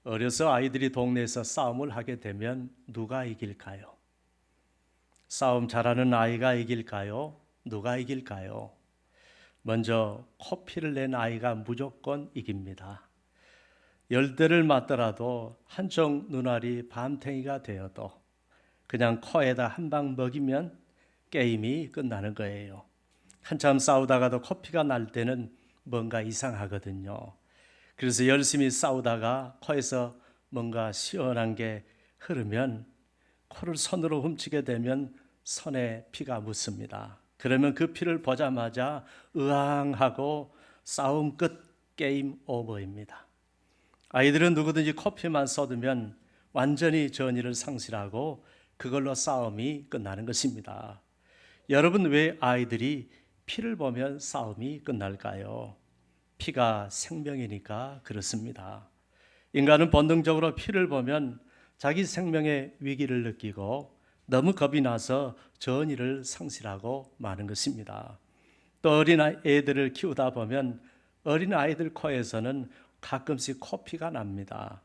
어려서 아이들이 동네에서 싸움을 하게 되면 누가 이길까요? 싸움 잘하는 아이가 이길까요? 누가 이길까요? 먼저 코피를 낸 아이가 무조건 이깁니다. 열대를 맞더라도 한쪽 눈알이 밤탱이가 되어도 그냥 코에다 한 방 먹이면 게임이 끝나는 거예요. 한참 싸우다가도 코피가 날 때는 뭔가 이상하거든요. 그래서 열심히 싸우다가 코에서 뭔가 시원한 게 흐르면 코를 손으로 훔치게 되면 손에 피가 묻습니다. 그러면 그 피를 보자마자 으앙하고 싸움 끝, 게임 오버입니다. 아이들은 누구든지 코피만 쏟으면 완전히 전의를 상실하고 그걸로 싸움이 끝나는 것입니다. 여러분, 왜 아이들이 피를 보면 싸움이 끝날까요? 피가 생명이니까 그렇습니다. 인간은 본능적으로 피를 보면 자기 생명의 위기를 느끼고 너무 겁이 나서 전의를 상실하고 마는 것입니다. 또 어린 애들을 키우다 보면 어린 아이들 코에서는 가끔씩 코피가 납니다.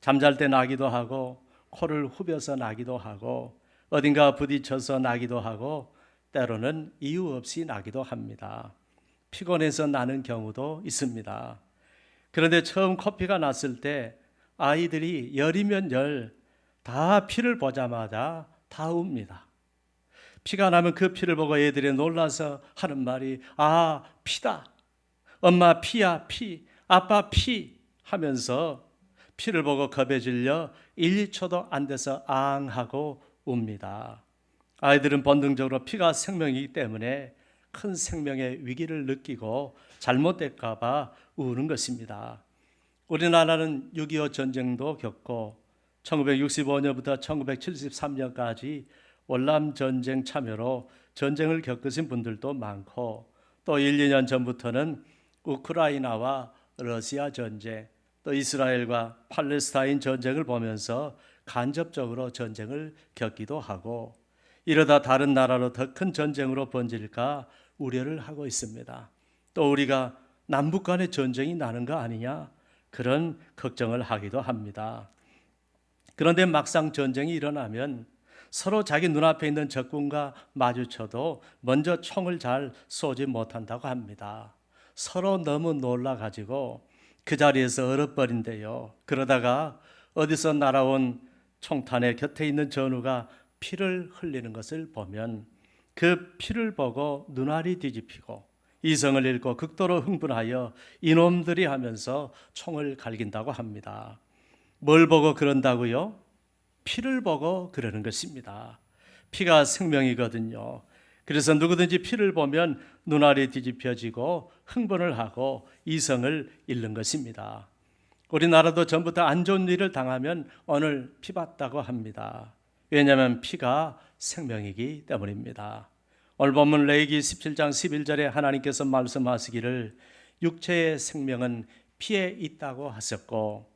잠잘 때 나기도 하고 코를 후벼서 나기도 하고 어딘가 부딪혀서 나기도 하고 때로는 이유 없이 나기도 합니다. 피곤해서 나는 경우도 있습니다. 그런데 처음 코피가 났을 때 아이들이 열이면 열 다 피를 보자마자 다 웁니다. 피가 나면 그 피를 보고 애들이 놀라서 하는 말이 아, 피다. 엄마 피야 피, 아빠 피 하면서 피를 보고 겁에 질려 1, 2초도 안 돼서 앙 하고 웁니다. 아이들은 본능적으로 피가 생명이기 때문에 큰 생명의 위기를 느끼고 잘못될까 봐 우는 것입니다. 우리나라는 6.25 전쟁도 겪고 1965년부터 1973년까지 월남 전쟁 참여로 전쟁을 겪으신 분들도 많고 또 1, 2년 전부터는 우크라이나와 러시아 전쟁, 또 이스라엘과 팔레스타인 전쟁을 보면서 간접적으로 전쟁을 겪기도 하고 이러다 다른 나라로 더 큰 전쟁으로 번질까 우려를 하고 있습니다. 또 우리가 남북 간의 전쟁이 나는 거 아니냐 그런 걱정을 하기도 합니다. 그런데 막상 전쟁이 일어나면 서로 자기 눈앞에 있는 적군과 마주쳐도 먼저 총을 잘 쏘지 못한다고 합니다. 서로 너무 놀라가지고 그 자리에서 얼어버린대요. 그러다가 어디서 날아온 총탄의 곁에 있는 전우가 피를 흘리는 것을 보면 그 피를 보고 눈알이 뒤집히고 이성을 잃고 극도로 흥분하여 이놈들이 하면서 총을 갈긴다고 합니다. 뭘 보고 그런다고요? 피를 보고 그러는 것입니다. 피가 생명이거든요. 그래서 누구든지 피를 보면 눈알이 뒤집혀지고 흥분을 하고 이성을 잃는 것입니다. 우리나라도 전부터 안 좋은 일을 당하면 오늘 피 봤다고 합니다. 왜냐하면 피가 생명이기 때문입니다. 오늘 본문 레위기 17장 11절에 하나님께서 말씀하시기를 육체의 생명은 피에 있다고 하셨고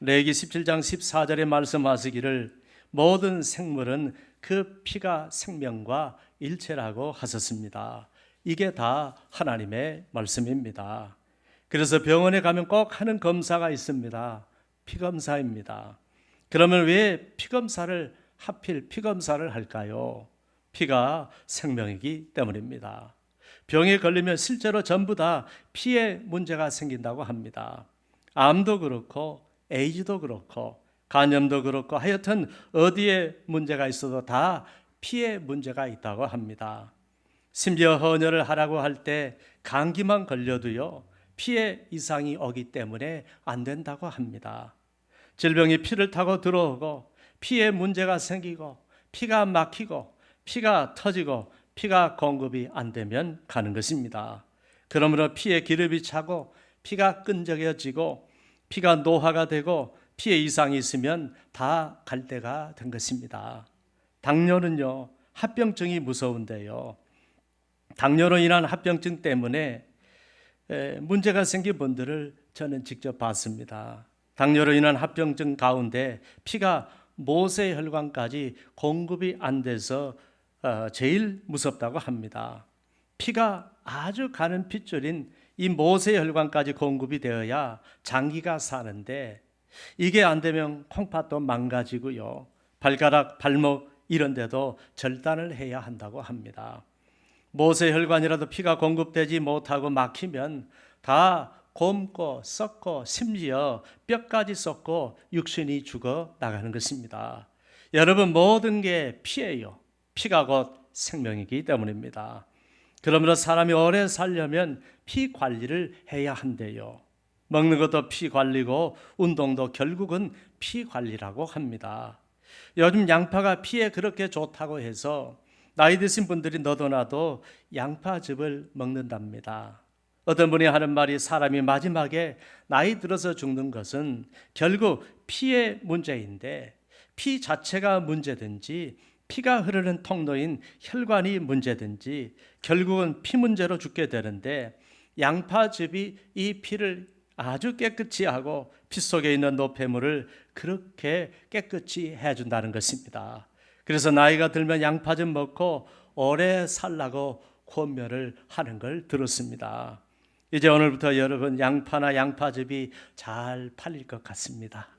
레위기 17장 14절에 말씀하시기를 모든 생물은 그 피가 생명과 일체라고 하셨습니다. 이게 다 하나님의 말씀입니다. 그래서 병원에 가면 꼭 하는 검사가 있습니다. 피검사입니다. 그러면 왜 피검사를 하필 피검사를 할까요? 피가 생명이기 때문입니다. 병에 걸리면 실제로 전부 다 피에 문제가 생긴다고 합니다. 암도 그렇고 에이즈도 그렇고 간염도 그렇고 하여튼 어디에 문제가 있어도 다 피에 문제가 있다고 합니다. 심지어 헌혈을 하라고 할 때 감기만 걸려도요 피에 이상이 오기 때문에 안 된다고 합니다. 질병이 피를 타고 들어오고 피에 문제가 생기고 피가 막히고 피가 터지고 피가 공급이 안 되면 가는 것입니다. 그러므로 피에 기름이 차고 피가 끈적여지고 피가 노화가 되고 피에 이상이 있으면 다 갈 때가 된 것입니다. 당뇨는요 합병증이 무서운데요. 당뇨로 인한 합병증 때문에 문제가 생긴 분들을 저는 직접 봤습니다. 당뇨로 인한 합병증 가운데 피가 모세혈관까지 공급이 안 돼서 제일 무섭다고 합니다. 피가 아주 가는 핏줄인 이 모세혈관까지 공급이 되어야 장기가 사는데 이게 안 되면 콩팥도 망가지고요. 발가락, 발목 이런 데도 절단을 해야 한다고 합니다. 모세혈관이라도 피가 공급되지 못하고 막히면 다 곪고 썩고 심지어 뼈까지 썩고 육신이 죽어 나가는 것입니다. 여러분, 모든 게 피예요. 피가 곧 생명이기 때문입니다. 그러므로 사람이 오래 살려면 피 관리를 해야 한대요. 먹는 것도 피 관리고 운동도 결국은 피 관리라고 합니다. 요즘 양파가 피에 그렇게 좋다고 해서 나이 드신 분들이 너도나도 양파즙을 먹는답니다. 어떤 분이 하는 말이, 사람이 마지막에 나이 들어서 죽는 것은 결국 피의 문제인데, 피 자체가 문제든지 피가 흐르는 통로인 혈관이 문제든지 결국은 피 문제로 죽게 되는데, 양파즙이 이 피를 아주 깨끗이 하고 피 속에 있는 노폐물을 그렇게 깨끗이 해준다는 것입니다. 그래서 나이가 들면 양파즙 먹고 오래 살라고 권면을 하는 걸 들었습니다. 이제 오늘부터 여러분, 양파나 양파즙이 잘 팔릴 것 같습니다.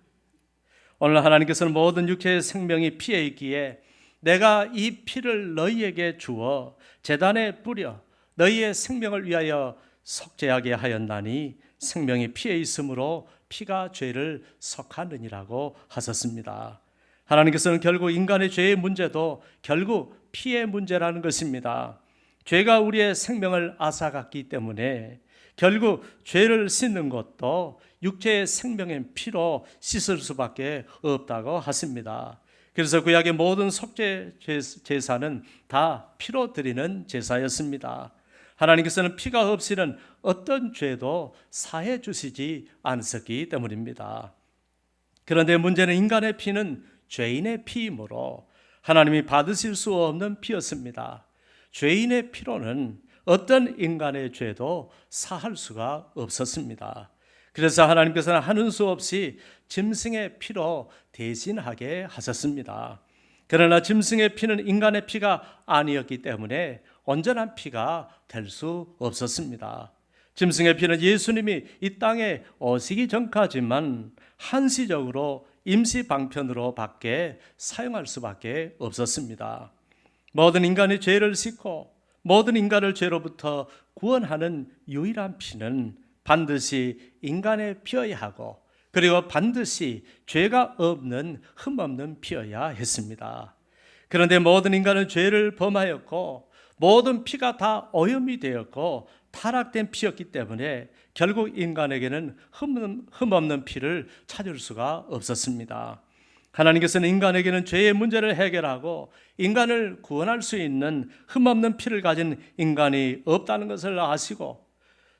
오늘 하나님께서는 모든 육체의 생명이 피에 있기에 내가 이 피를 너희에게 주어 제단에 뿌려 너희의 생명을 위하여 속죄하게 하였나니 생명이 피에 있으므로 피가 죄를 속하느니라고 하셨습니다. 하나님께서는 결국 인간의 죄의 문제도 결국 피의 문제라는 것입니다. 죄가 우리의 생명을 앗아갔기 때문에 결국 죄를 씻는 것도 육체의 생명의 피로 씻을 수밖에 없다고 하십니다. 그래서 구약의 모든 속죄 제사는 다 피로 드리는 제사였습니다. 하나님께서는 피가 없이는 어떤 죄도 사해 주시지 않으셨기 때문입니다. 그런데 문제는 인간의 피는 죄인의 피이므로 하나님이 받으실 수 없는 피였습니다. 죄인의 피로는 어떤 인간의 죄도 사할 수가 없었습니다. 그래서 하나님께서는 하는 수 없이 짐승의 피로 대신하게 하셨습니다. 그러나 짐승의 피는 인간의 피가 아니었기 때문에 온전한 피가 될 수 없었습니다. 짐승의 피는 예수님이 이 땅에 오시기 전까지만 한시적으로 임시 방편으로 밖에 사용할 수밖에 없었습니다. 모든 인간의 죄를 씻고 모든 인간을 죄로부터 구원하는 유일한 피는 반드시 인간의 피여야 하고, 그리고 반드시 죄가 없는 흠없는 피여야 했습니다. 그런데 모든 인간은 죄를 범하였고 모든 피가 다 오염이 되었고 타락된 피였기 때문에 결국 인간에게는 흠없는 피를 찾을 수가 없었습니다. 하나님께서는 인간에게는 죄의 문제를 해결하고 인간을 구원할 수 있는 흠없는 피를 가진 인간이 없다는 것을 아시고,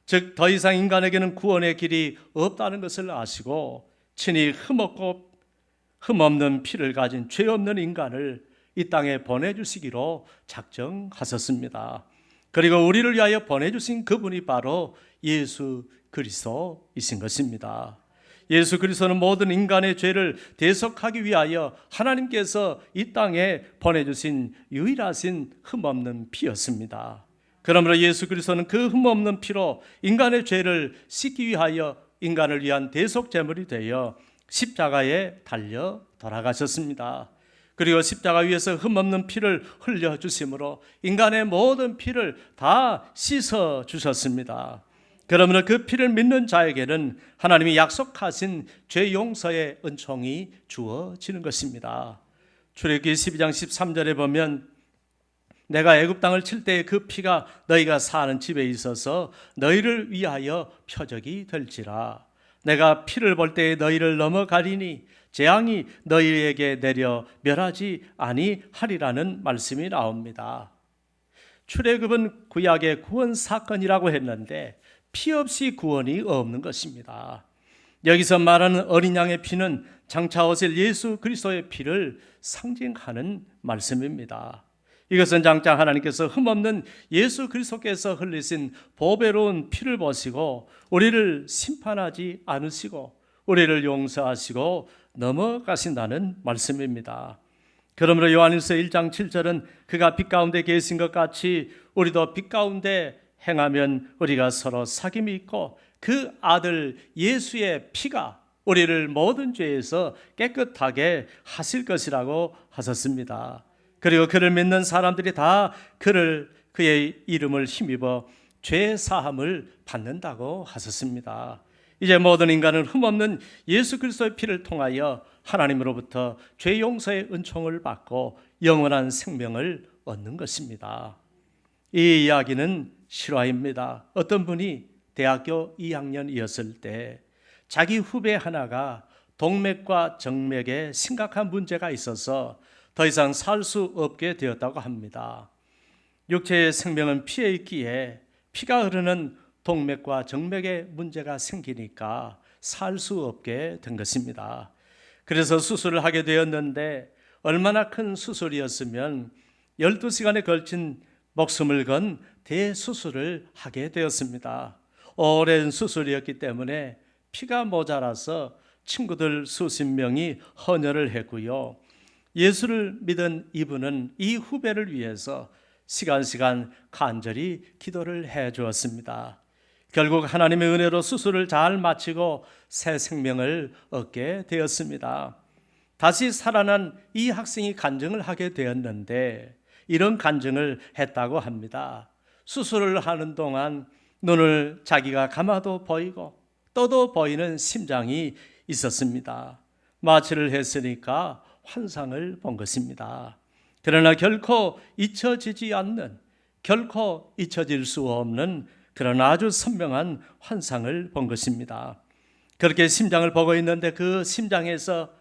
즉 더 이상 인간에게는 구원의 길이 없다는 것을 아시고 친히 흠없고 흠없는 피를 가진 죄 없는 인간을 이 땅에 보내주시기로 작정하셨습니다. 그리고 우리를 위하여 보내주신 그분이 바로 예수 그리스도이신 것입니다. 예수 그리스도는 모든 인간의 죄를 대속하기 위하여 하나님께서 이 땅에 보내주신 유일하신 흠없는 피였습니다. 그러므로 예수 그리스도는 그 흠없는 피로 인간의 죄를 씻기 위하여 인간을 위한 대속 제물이 되어 십자가에 달려 돌아가셨습니다. 그리고 십자가 위에서 흠없는 피를 흘려주심으로 인간의 모든 피를 다 씻어 주셨습니다. 그러므로 그 피를 믿는 자에게는 하나님이 약속하신 죄 용서의 은총이 주어지는 것입니다. 출애굽기 12장 13절에 보면 내가 애굽 땅을 칠 때에 그 피가 너희가 사는 집에 있어서 너희를 위하여 표적이 될지라. 내가 피를 볼 때에 너희를 넘어가리니 재앙이 너희에게 내려 멸하지 아니하리라는 말씀이 나옵니다. 출애굽은 구약의 구원 사건이라고 했는데 피 없이 구원이 없는 것입니다. 여기서 말하는 어린 양의 피는 장차 오실 예수 그리스도의 피를 상징하는 말씀입니다. 이것은 장차 하나님께서 흠없는 예수 그리스도께서 흘리신 보배로운 피를 보시고 우리를 심판하지 않으시고 우리를 용서하시고 넘어가신다는 말씀입니다. 그러므로 요한일서 1장 7절은 그가 빛 가운데 계신 것 같이 우리도 빛 가운데 행하면 우리가 서로 사귐이 있고 그 아들 예수의 피가 우리를 모든 죄에서 깨끗하게 하실 것이라고 하셨습니다. 그리고 그를 믿는 사람들이 다 그의 이름을 힘입어 죄 사함을 받는다고 하셨습니다. 이제 모든 인간은 흠없는 예수 그리스도의 피를 통하여 하나님으로부터 죄 용서의 은총을 받고 영원한 생명을 얻는 것입니다. 이 이야기는 실화입니다. 어떤 분이 대학교 2학년이었을 때 자기 후배 하나가 동맥과 정맥에 심각한 문제가 있어서 더 이상 살 수 없게 되었다고 합니다. 육체의 생명은 피에 있기에 피가 흐르는 동맥과 정맥에 문제가 생기니까 살 수 없게 된 것입니다. 그래서 수술을 하게 되었는데 얼마나 큰 수술이었으면 12시간에 걸친 목숨을 건 대수술을 하게 되었습니다. 오랜 수술이었기 때문에 피가 모자라서 친구들 수십 명이 헌혈을 했고요. 예수를 믿은 이분은 이 후배를 위해서 시간 간절히 기도를 해 주었습니다. 결국 하나님의 은혜로 수술을 잘 마치고 새 생명을 얻게 되었습니다. 다시 살아난 이 학생이 간증을 하게 되었는데 이런 간증을 했다고 합니다. 수술을 하는 동안 눈을 자기가 감아도 보이고 떠도 보이는 심장이 있었습니다. 마취를 했으니까 환상을 본 것입니다. 그러나 결코 잊혀지지 않는, 결코 잊혀질 수 없는 그런 아주 선명한 환상을 본 것입니다. 그렇게 심장을 보고 있는데 그 심장에서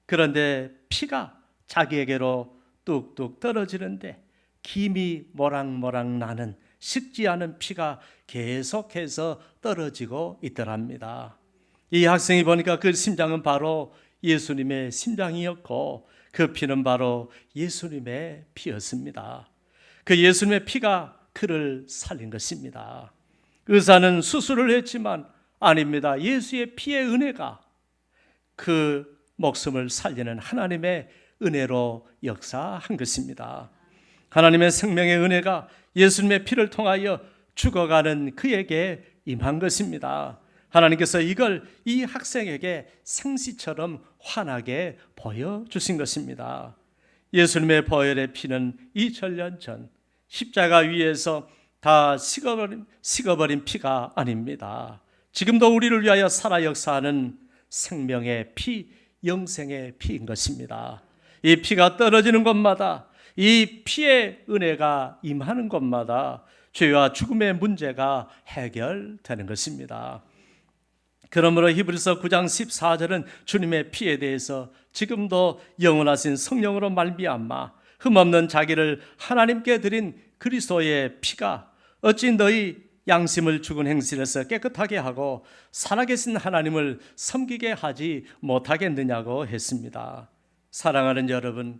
그런데 피가 자기에게로 뚝뚝 떨어지는데 김이 모락모락 나는 식지 않은 피가 계속해서 떨어지고 있더랍니다. 이 학생이 보니까 그 심장은 바로 예수님의 심장이었고 그 피는 바로 예수님의 피였습니다. 그 예수님의 피가 그를 살린 것입니다. 의사는 수술을 했지만 아닙니다. 예수의 피의 은혜가 그 목숨을 살리는 하나님의 은혜로 역사한 것입니다. 하나님의 생명의 은혜가 예수님의 피를 통하여 죽어가는 그에게 임한 것입니다. 하나님께서 이걸 이 학생에게 생시처럼 환하게 보여주신 것입니다. 예수님의 보혈의 피는 2000년 전 십자가 위에서 다 식어버린 피가 아닙니다. 지금도 우리를 위하여 살아 역사하는 생명의 피, 영생의 피인 것입니다. 이 피가 떨어지는 곳마다, 이 피의 은혜가 임하는 곳마다 죄와 죽음의 문제가 해결되는 것입니다. 그러므로 히브리서 9장 14절은 주님의 피에 대해서 지금도 영원하신 성령으로 말미암아 흠없는 자기를 하나님께 드린 그리스도의 피가 어찌 너희 양심을 죽은 행실에서 깨끗하게 하고 살아계신 하나님을 섬기게 하지 못하겠느냐고 했습니다. 사랑하는 여러분,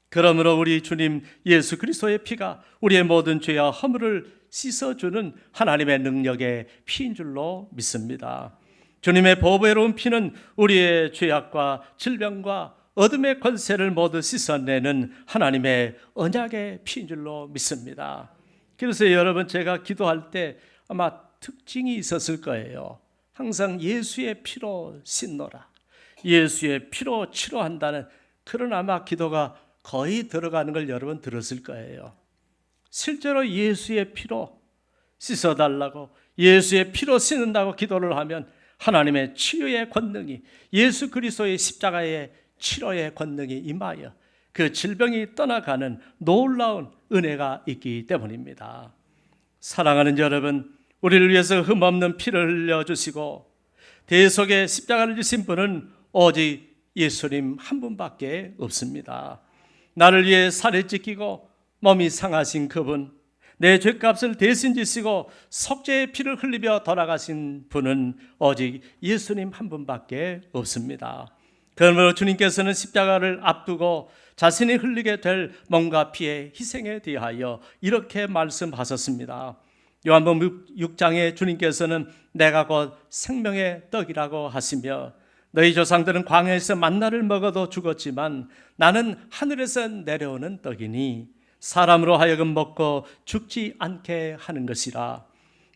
그러므로 우리 주님 예수 그리스도의 피가 우리의 모든 죄와 허물을 씻어주는 하나님의 능력의 피인 줄로 믿습니다. 주님의 보배로운 피는 우리의 죄악과 질병과 어둠의 권세를 모두 씻어내는 하나님의 언약의 피인 줄로 믿습니다. 그래서 여러분, 제가 기도할 때 아마 특징이 있었을 거예요. 항상 예수의 피로 씻노라, 예수의 피로 치료한다는 그런 아마 기도가 거의 들어가는 걸 여러분 들었을 거예요. 실제로 예수의 피로 씻어달라고, 예수의 피로 씻는다고 기도를 하면 하나님의 치유의 권능이, 예수 그리스도의 십자가의 치료의 권능이 임하여 그 질병이 떠나가는 놀라운 은혜가 있기 때문입니다. 사랑하는 여러분, 우리를 위해서 흠없는 피를 흘려주시고 대속의 십자가를 지신 분은 오직 예수님 한 분밖에 없습니다. 나를 위해 살이 찢기고 몸이 상하신 그분, 내 죄값을 대신 지시고 속죄의 피를 흘리며 돌아가신 분은 오직 예수님 한 분밖에 없습니다. 그러므로 주님께서는 십자가를 앞두고 자신이 흘리게 될 몸과 피의 희생에 대하여 이렇게 말씀하셨습니다. 요한복음 6장에 주님께서는 내가 곧 생명의 떡이라고 하시며 너희 조상들은 광야에서 만나를 먹어도 죽었지만 나는 하늘에서 내려오는 떡이니 사람으로 하여금 먹고 죽지 않게 하는 것이라.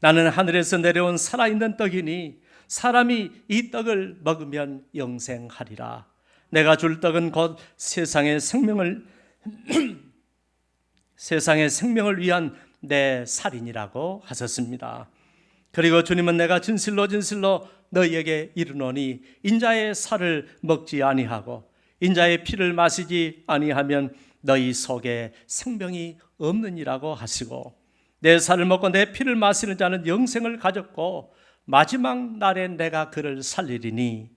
나는 하늘에서 내려온 살아있는 떡이니 사람이 이 떡을 먹으면 영생하리라. 내가 줄 떡은 곧 세상의 생명을 위한 내 살이니라고 하셨습니다. 그리고 주님은 내가 진실로 너희에게 이르노니 인자의 살을 먹지 아니하고 인자의 피를 마시지 아니하면 너희 속에 생명이 없느니라고 하시고, 내 살을 먹고 내 피를 마시는 자는 영생을 가졌고 마지막 날에 내가 그를 살리리니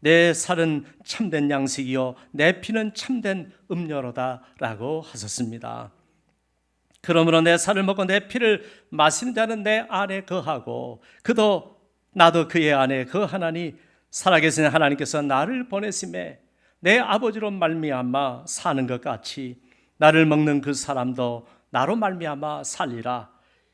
내 살은 참된 양식이요 내 피는 참된 음료로다 라고 하셨습니다. 그러므로 내 살을 먹고 내 피를 마시는 자는 내 안에 거하고 그도 나도 그의 안에 거하나니 살아계신 하나님께서 나를 보내심에 내 아버지로 말미암아 사는 것 같이 나를 먹는 그 사람도 나로 말미암아 살리라.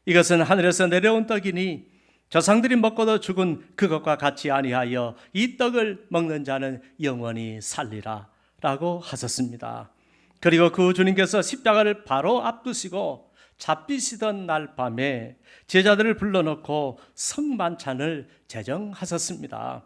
이것은 하늘에서 내려온 떡이니 조상들이 먹고도 죽은 그것과 같이 아니하여 이 떡을 먹는 자는 영원히 살리라 라고 하셨습니다. 그리고 그 주님께서 십자가를 바로 앞두시고 잡히시던 날 밤에 제자들을 불러놓고 성만찬을 제정하셨습니다.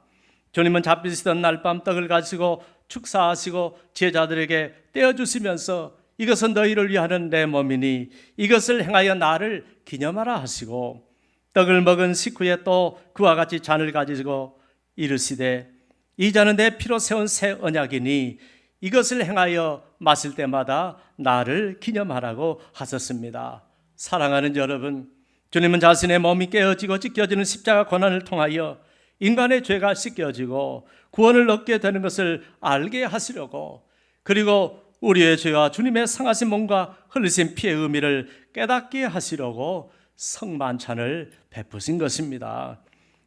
주님은 잡히시던 날 밤 떡을 가지고 축사하시고 제자들에게 떼어주시면서 이것은 너희를 위하는 내 몸이니 이것을 행하여 나를 기념하라 하시고, 떡을 먹은 식후에 또 그와 같이 잔을 가지고 이르시되 이 잔은 내 피로 세운 새 언약이니 이것을 행하여 마실 때마다 나를 기념하라고 하셨습니다. 사랑하는 여러분, 주님은 자신의 몸이 깨어지고 찢겨지는 십자가 고난을 통하여 인간의 죄가 씻겨지고 구원을 얻게 되는 것을 알게 하시려고, 그리고 우리의 죄와 주님의 상하신 몸과 흘리신 피의 의미를 깨닫게 하시려고 성만찬을 베푸신 것입니다.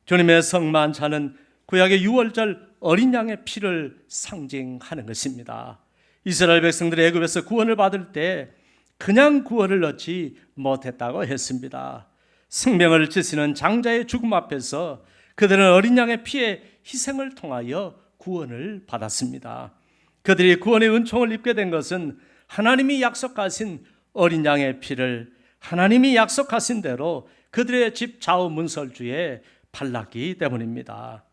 주님의 성만찬은 구약의 유월절 어린 양의 피를 상징하는 것입니다. 이스라엘 백성들이 애굽에서 구원을 받을 때 그냥 구원을 얻지 못했다고 했습니다. 생명을 지시는 장자의 죽음 앞에서 그들은 어린 양의 피의 희생을 통하여 구원을 받았습니다. 그들이 구원의 은총을 입게 된 것은 하나님이 약속하신 어린 양의 피를 하나님이 약속하신 대로 그들의 집 좌우 문설주에 발랐기 때문입니다.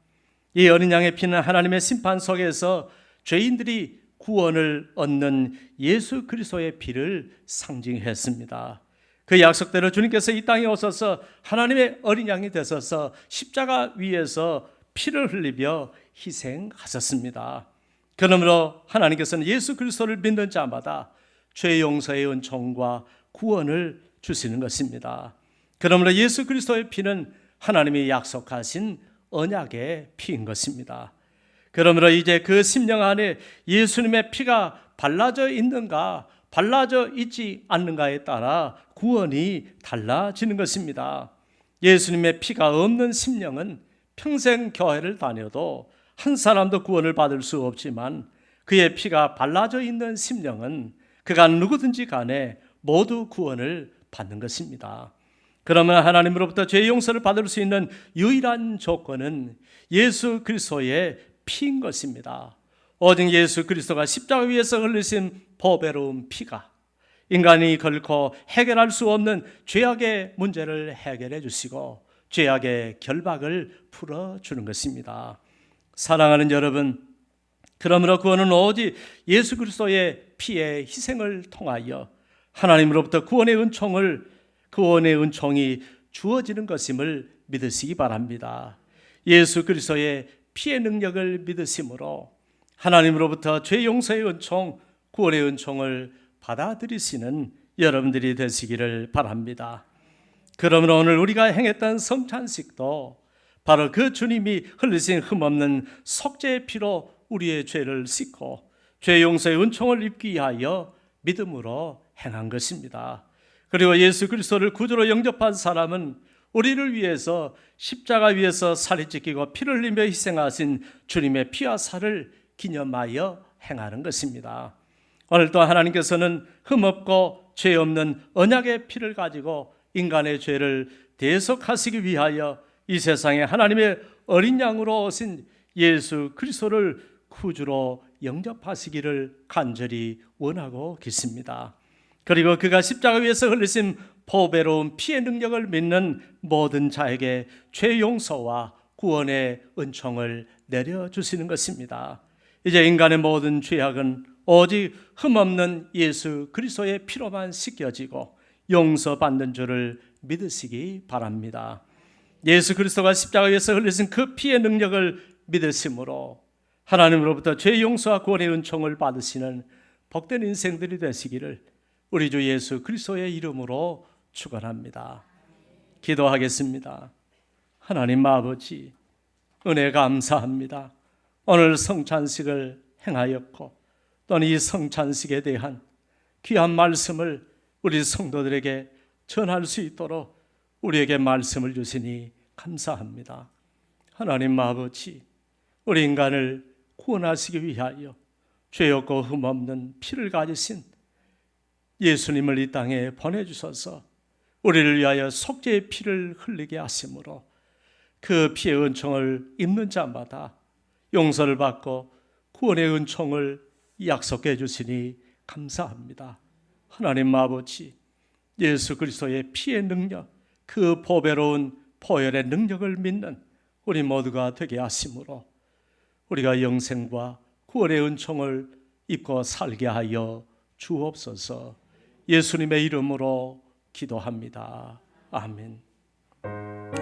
이 어린 양의 피는 하나님의 심판 속에서 죄인들이 구원을 얻는 예수 그리스도의 피를 상징했습니다. 그 약속대로 주님께서 이 땅에 오셔서 하나님의 어린 양이 되셔서 십자가 위에서 피를 흘리며 희생하셨습니다. 그러므로 하나님께서는 예수 그리스도를 믿는 자마다 죄 용서의 은총과 구원을 주시는 것입니다. 그러므로 예수 그리스도의 피는 하나님이 약속하신 언약의 피인 것입니다. 그러므로 이제 그 심령 안에 예수님의 피가 발라져 있는가 발라져 있지 않는가에 따라 구원이 달라지는 것입니다. 예수님의 피가 없는 심령은 평생 교회를 다녀도 한 사람도 구원을 받을 수 없지만, 그의 피가 발라져 있는 심령은 그가 누구든지 간에 모두 구원을 받는 것입니다. 그러면 하나님으로부터 죄 용서를 받을 수 있는 유일한 조건은 예수 그리스도의 피인 것입니다. 오직 예수 그리스도가 십자가 위에서 흘리신 보배로운 피가 인간이 결코 해결할 수 없는 죄악의 문제를 해결해 주시고 죄악의 결박을 풀어주는 것입니다. 사랑하는 여러분, 그러므로 구원은 오직 예수 그리스도의 피의 희생을 통하여 하나님으로부터 구원의 은총이 주어지는 것임을 믿으시기 바랍니다. 예수 그리스도의 피의 능력을 믿으심으로 하나님으로부터 죄 용서의 은총, 구원의 은총을 받아들이시는 여러분들이 되시기를 바랍니다. 그러므로 오늘 우리가 행했던 성찬식도 바로 그 주님이 흘리신 흠없는 속죄의 피로 우리의 죄를 씻고 죄 용서의 은총을 입기 위하여 믿음으로 행한 것입니다. 그리고 예수 그리스도를 구주로 영접한 사람은 우리를 위해서 십자가 위에서 살이 찢기고 피를 흘리며 희생하신 주님의 피와 살을 기념하여 행하는 것입니다. 오늘도 하나님께서는 흠없고 죄 없는 언약의 피를 가지고 인간의 죄를 대속하시기 위하여 이 세상에 하나님의 어린 양으로 오신 예수 그리스도를 구주로 영접하시기를 간절히 원하고 계십니다. 그리고 그가 십자가 위에서 흘리신 보배로운 피의 능력을 믿는 모든 자에게 죄 용서와 구원의 은총을 내려주시는 것입니다. 이제 인간의 모든 죄악은 오직 흠없는 예수 그리스도의 피로만 씻겨지고 용서받는 줄을 믿으시기 바랍니다. 예수 그리스도가 십자가에서 흘리신 그 피의 능력을 믿으심으로 하나님으로부터 죄 용서와 구원의 은총을 받으시는 복된 인생들이 되시기를 우리 주 예수 그리스도의 이름으로 축원합니다. 기도하겠습니다. 하나님 아버지, 은혜 감사합니다. 오늘 성찬식을 행하였고 또는 이 성찬식에 대한 귀한 말씀을 우리 성도들에게 전할 수 있도록 우리에게 말씀을 주시니 감사합니다. 하나님 아버지, 우리 인간을 구원하시기 위하여 죄 없고 흠 없는 피를 가지신 예수님을 이 땅에 보내주셔서 우리를 위하여 속죄의 피를 흘리게 하심으로 그 피의 은총을 입는 자마다 용서를 받고 구원의 은총을 약속해 주시니 감사합니다. 하나님 아버지, 예수 그리스도의 피의 능력, 그 보배로운 보혈의 능력을 믿는 우리 모두가 되게 하심으로 우리가 영생과 구원의 은총을 입고 살게 하여 주옵소서. 예수님의 이름으로 기도합니다. 아멘.